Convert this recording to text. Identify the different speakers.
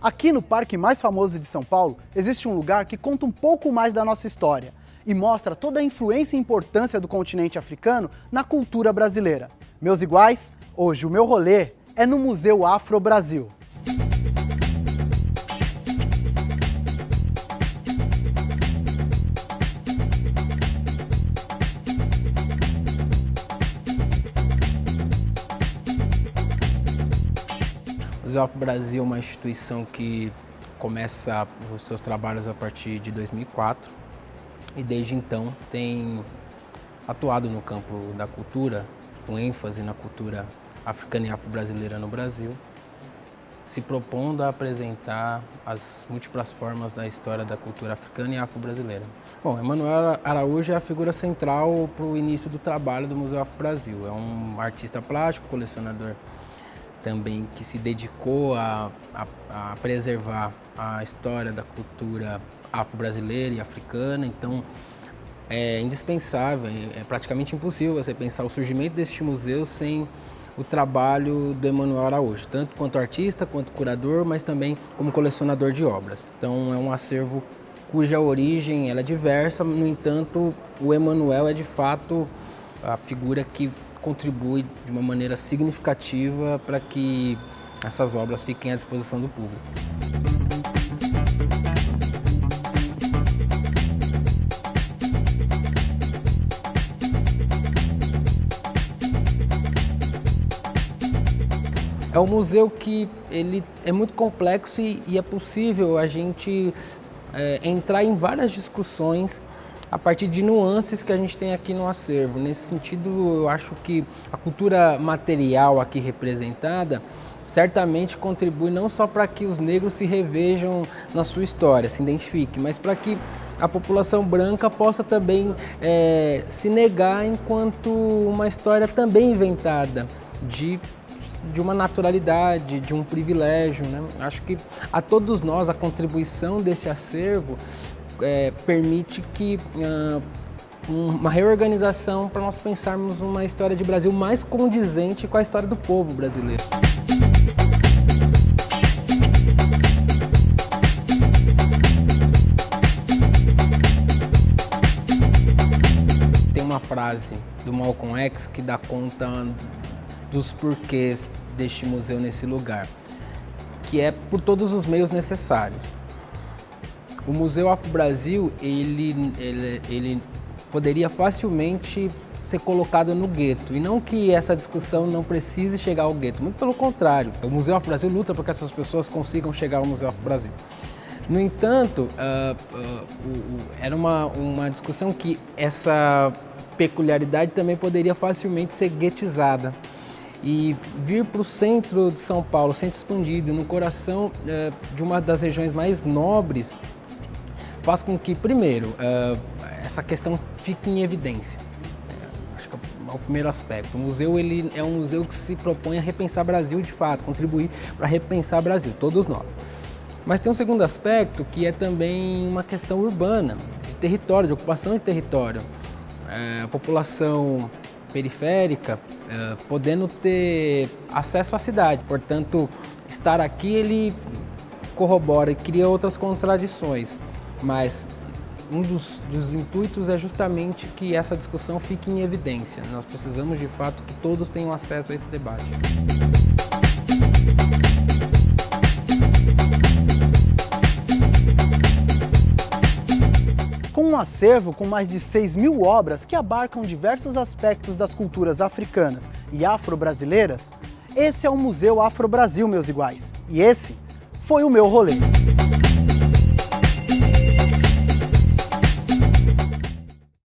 Speaker 1: Aqui no parque mais famoso de São Paulo, existe um lugar que conta um pouco mais da nossa história e mostra toda a influência e importância do continente africano na cultura brasileira. Meus iguais, hoje o meu rolê é no Museu Afro-Brasil.
Speaker 2: O Museu Afro-Brasil é uma instituição que começa os seus trabalhos a partir de 2004 e desde então tem atuado no campo da cultura, com ênfase na cultura africana e afro-brasileira no Brasil, se propondo a apresentar as múltiplas formas da história da cultura africana e afro-brasileira. Bom, Emanuel Araújo é a figura central para o início do trabalho do Museu Afro-Brasil. É um artista plástico, colecionador também que se dedicou a preservar a história da cultura afro-brasileira e africana, então é indispensável, é praticamente impossível você pensar o surgimento deste museu sem o trabalho do Emanuel Araújo, tanto quanto artista, quanto curador, mas também como colecionador de obras. Então é um acervo cuja origem ela é diversa, no entanto o Emanuel é de fato a figura que contribui de uma maneira significativa para que essas obras fiquem à disposição do público. É um museu que ele é muito complexo e é possível a gente entrar em várias discussões a partir de nuances que a gente tem aqui no acervo. Nesse sentido, eu acho que a cultura material aqui representada certamente contribui não só para que os negros se revejam na sua história, se identifiquem, mas para que a população branca possa também se negar enquanto uma história também inventada de uma naturalidade, de um privilégio, né? Acho que a todos nós a contribuição desse acervo permite que uma reorganização para nós pensarmos uma história de Brasil mais condizente com a história do povo brasileiro. Tem uma frase do Malcolm X que dá conta dos porquês deste museu nesse lugar, que é por todos os meios necessários. O Museu Afro-Brasil, ele poderia facilmente ser colocado no gueto, e não que essa discussão não precise chegar ao gueto, muito pelo contrário. O Museu Afro-Brasil luta para que essas pessoas consigam chegar ao Museu Afro-Brasil. No entanto, era uma discussão que essa peculiaridade também poderia facilmente ser guetizada. E vir para o centro de São Paulo, centro expandido, no coração de uma das regiões mais nobres, faz com que, primeiro, essa questão fique em evidência. Acho que é o primeiro aspecto. O museu ele é um museu que se propõe a repensar Brasil de fato, contribuir para repensar Brasil, todos nós. Mas tem um segundo aspecto que é também uma questão urbana, de território, de ocupação de território. A população periférica podendo ter acesso à cidade. Portanto, estar aqui ele corrobora e cria outras contradições. Mas um dos intuitos é justamente que essa discussão fique em evidência. Nós precisamos de fato que todos tenham acesso a esse debate.
Speaker 1: Com um acervo com mais de 6.000 obras que abarcam diversos aspectos das culturas africanas e afro-brasileiras, esse é o Museu Afro-Brasil, meus iguais. E esse foi o meu rolê.